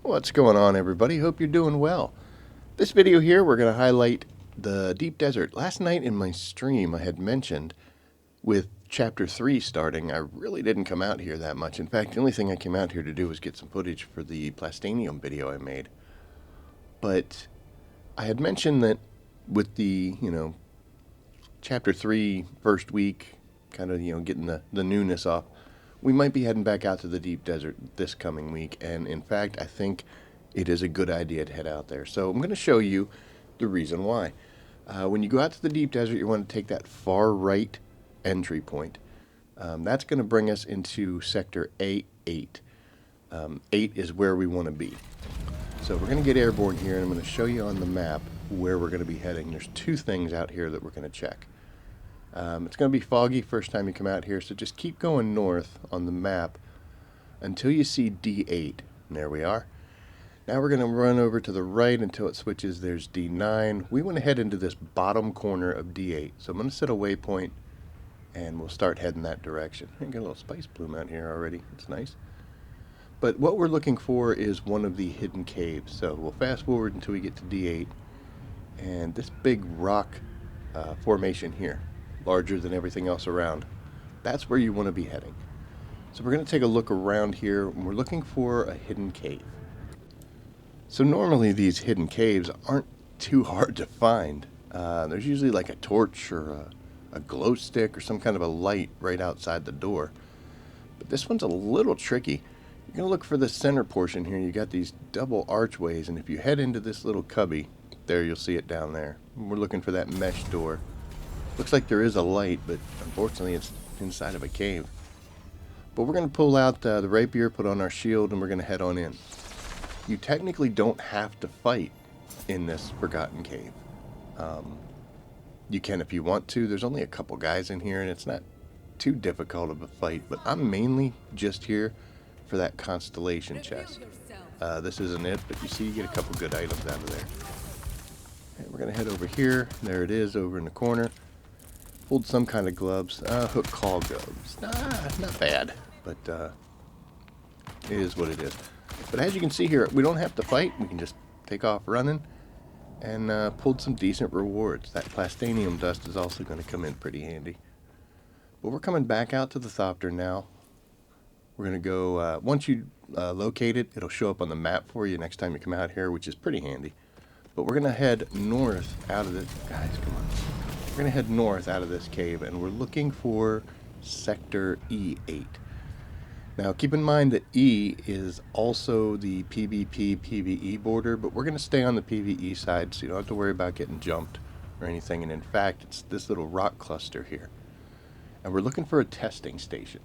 What's going on, everybody? Hope you're doing well. This video here, we're going to highlight the deep desert. Last night in my stream, I had mentioned with Chapter 3 starting, I really didn't come out here that much. In fact, the only thing I came out here to do was get some footage for the Plastanium video I made. But I had mentioned that with the, Chapter 3 first week, kind of, getting the newness off, we might be heading back out to the deep desert this coming week. And in fact, I think it is a good idea to head out there. So I'm going to show you the reason why. When you go out to the deep desert, you want to take that far right entry point. That's going to bring us into sector A8. 8 is where we want to be. So we're going to get airborne here, and I'm going to show you on the map where we're going to be heading. There's two things out here that we're going to check. It's going to be foggy first time you come out here, so just keep going north on the map until you see D8. And there we are. Now we're going to run over to the right until it switches. There's D9. We want to head into this bottom corner of D8. So I'm going to set a waypoint, and we'll start heading that direction. I got a little spice bloom out here already. It's nice. But what we're looking for is one of the hidden caves. So we'll fast forward until we get to D8. And this big rock formation here, larger than everything else around, that's where you want to be heading. So we're going to take a look around here, and we're looking for a hidden cave. So normally these hidden caves aren't too hard to find. There's usually like a torch or a glow stick or some kind of a light right outside the door. But this one's a little tricky. You're going to look for the center portion here. You got these double archways, and if you head into this little cubby, there you'll see it down there. We're looking for that mesh door. Looks like there is a light, but unfortunately it's inside of a cave. But we're going to pull out the rapier, put on our shield, and we're going to head on in. You technically don't have to fight in this forgotten cave. You can if you want to. There's only a couple guys in here, and it's not too difficult of a fight. But I'm mainly just here for that constellation chest. This isn't it, but you see you get a couple good items out of there. And we're going to head over here. There it is over in the corner. Pulled some kind of gloves. Hook call gloves. Not bad, but it is what it is. But as you can see here, we don't have to fight. We can just take off running, and pulled some decent rewards. That plastanium dust is also going to come in pretty handy. But we're coming back out to the Thopter now. We're going to go, once you locate it, it'll show up on the map for you next time you come out here, which is pretty handy. But we're going to head north out of this. Guys, come on. We're going to head north out of this cave, and we're looking for sector E8. Now, keep in mind that E is also the PvP-PvE border, but we're going to stay on the PvE side, so you don't have to worry about getting jumped or anything. And in fact, it's this little rock cluster here. And we're looking for a testing station.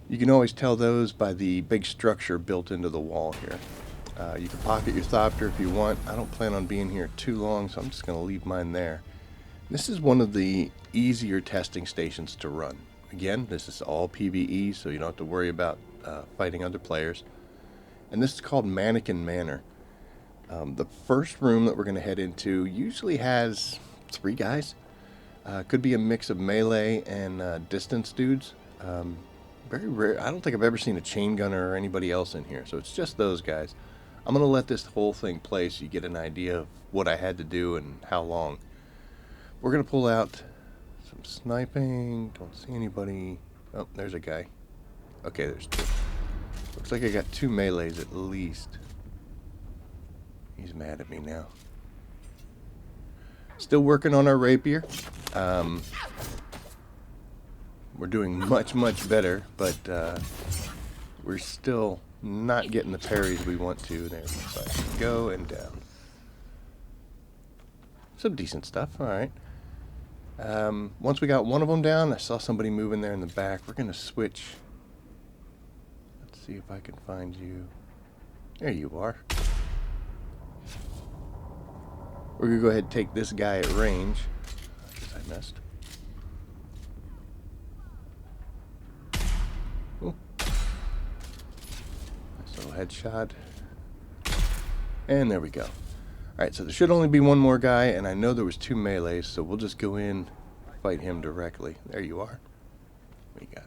You can always tell those by the big structure built into the wall here. You can pocket your Thopter if you want. I don't plan on being here too long, so I'm just going to leave mine there. This is one of the easier testing stations to run. Again, this is all PvE, so you don't have to worry about fighting other players. And this is called Mannequin Manor. The first room that we're going to head into usually has 3 guys. Could be a mix of melee and distance dudes. Very rare. I don't think I've ever seen a chain gunner or anybody else in here, so it's just those guys. I'm going to let this whole thing play so you get an idea of what I had to do and how long. We're going to pull out some sniping. Don't see anybody. Oh, there's a guy. Okay, there's 2. Looks like I got 2 melees at least. He's mad at me now. Still working on our rapier. We're doing much, much better, but we're still not getting the parries we want to. There, so I can go and down. Some decent stuff. All right. Once we got one of them down, I saw somebody moving there in the back. We're going to switch. Let's see if I can find you. There you are. We're going to go ahead and take this guy at range. I guess I missed. Ooh. Nice little headshot. And there we go. Alright, so there should only be one more guy, and I know there was 2 melees, so we'll just go in, fight him directly. There you are. What you got?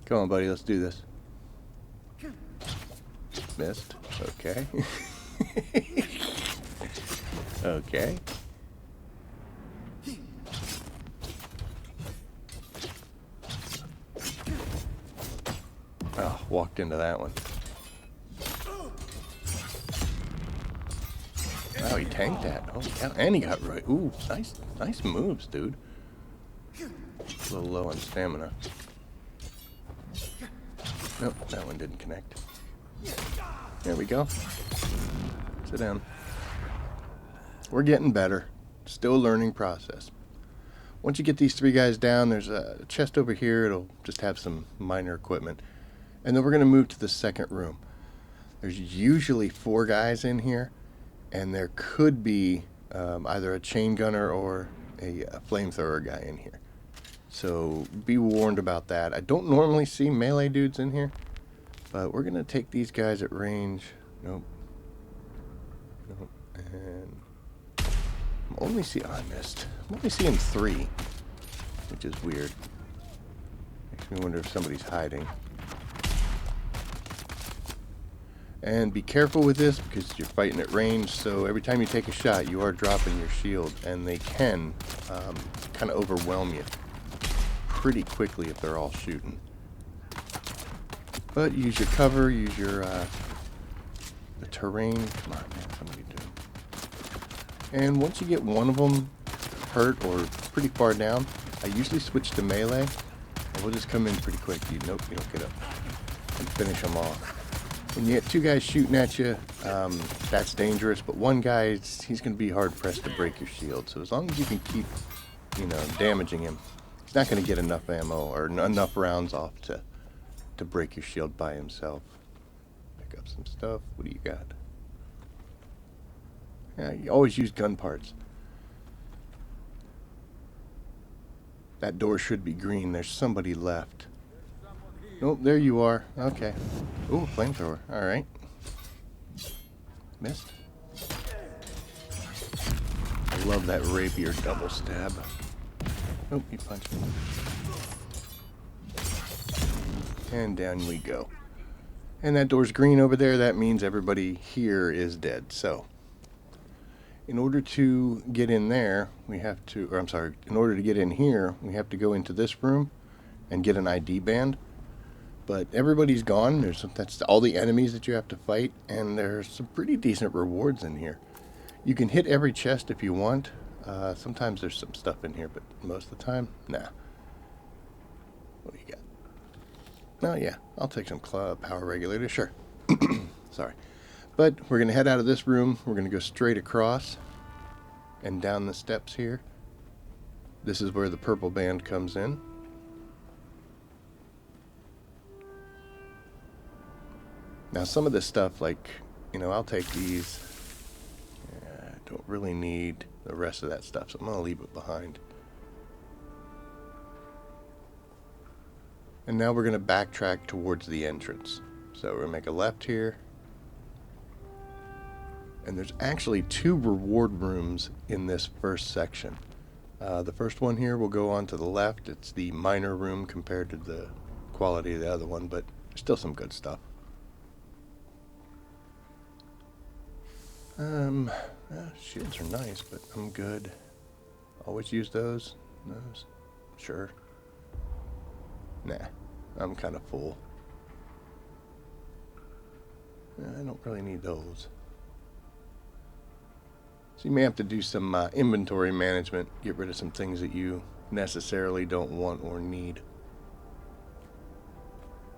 Come on, buddy, let's do this. Missed. Okay. Okay. Oh, walked into that one. Oh, he tanked that. Oh, yeah. And he got right. Ooh, nice moves, dude. A little low on stamina. Nope, that one didn't connect. There we go. Sit down. We're getting better. Still a learning process. Once you get these three guys down, there's a chest over here. It'll just have some minor equipment. And then we're going to move to the second room. There's usually 4 guys in here, and there could be either a chain gunner or a flamethrower guy in here. So be warned about that. I don't normally see melee dudes in here, but we're going to take these guys at range. Nope. Nope. And I'm only seeing... Oh, I missed. I'm only seeing 3, which is weird. Makes me wonder if somebody's hiding. And be careful with this because you're fighting at range, so every time you take a shot, you are dropping your shield, and they can kind of overwhelm you pretty quickly if they're all shooting. But use your cover, use your the terrain. Come on, man, somebody do it. And once you get one of them hurt or pretty far down, I usually switch to melee, and we'll just come in pretty quick. Nope, you don't get up. And finish them off. When you get 2 guys shooting at you, that's dangerous, but one guy, he's going to be hard-pressed to break your shield. So as long as you can keep, damaging him, he's not going to get enough ammo or enough rounds off to break your shield by himself. Pick up some stuff. What do you got? Yeah, you always use gun parts. That door should be green. There's somebody left. Oh, there you are. Okay. Ooh, flamethrower. Alright. Missed. I love that rapier double stab. Oh, he punched me. And down we go. And that door's green over there. That means everybody here is dead. So, in order to get in there, we have to... Or, I'm sorry. In order to get in here, we have to go into this room and get an ID band. But everybody's gone. That's all the enemies that you have to fight, and there's some pretty decent rewards in here. You can hit every chest if you want. Sometimes there's some stuff in here, but most of the time, nah. What do you got? Oh yeah, I'll take some power regulator, sure. Sorry. But we're going to head out of this room. We're going to go straight across and down the steps here. This is where the purple band comes in. Now, some of this stuff, like, I'll take these. I don't really need the rest of that stuff, so I'm going to leave it behind. And now we're going to backtrack towards the entrance. So we're going to make a left here. And there's actually 2 reward rooms in this first section. The first one here will go on to the left. It's the minor room compared to the quality of the other one, but there's still some good stuff. Shields are nice, but I'm good. Always use those. Those. Sure. Nah, I'm kind of full. I don't really need those. So you may have to do some inventory management, get rid of some things that you necessarily don't want or need.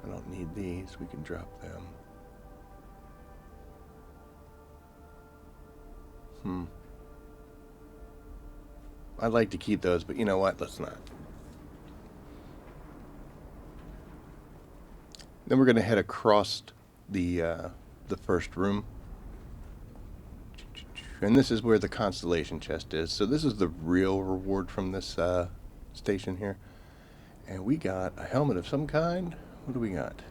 I don't need these, we can drop them. I'd like to keep those, but you know what? Let's not. Then we're going to head across the first room. And this is where the constellation chest is. So this is the real reward from this station here. And we got a helmet of some kind. What do we got?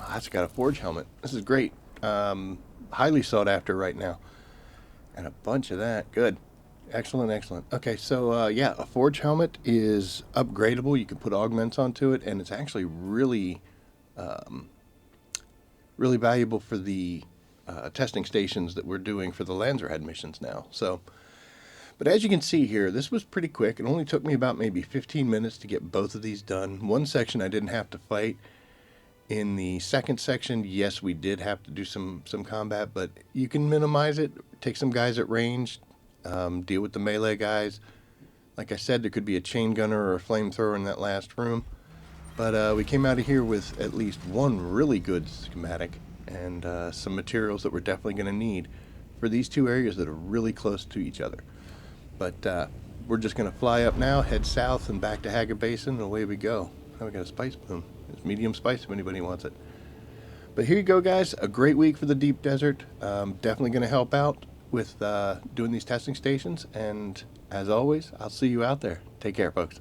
Oh, that's got a forge helmet. This is great. Highly sought after right now. And a bunch of that. Good. Excellent, excellent. Okay, so yeah, a forge helmet is upgradable. You can put augments onto it, and it's actually really valuable for the testing stations that we're doing for the Lanzerhead missions now. So, but as you can see here, this was pretty quick. It only took me about maybe 15 minutes to get both of these done. One section I didn't have to fight. In the second section, yes, we did have to do some combat, but you can minimize it. Take some guys at range, deal with the melee guys. Like I said, there could be a chain gunner or a flamethrower in that last room. But we came out of here with at least one really good schematic and some materials that we're definitely going to need for these two areas that are really close to each other. But we're just going to fly up now, head south, and back to Haggard Basin, and away we go. Now we got a spice bloom. It's medium spice if anybody wants it. But here you go, guys. A great week for the deep desert. Definitely going to help out with doing these testing stations. And as always, I'll see you out there. Take care, folks.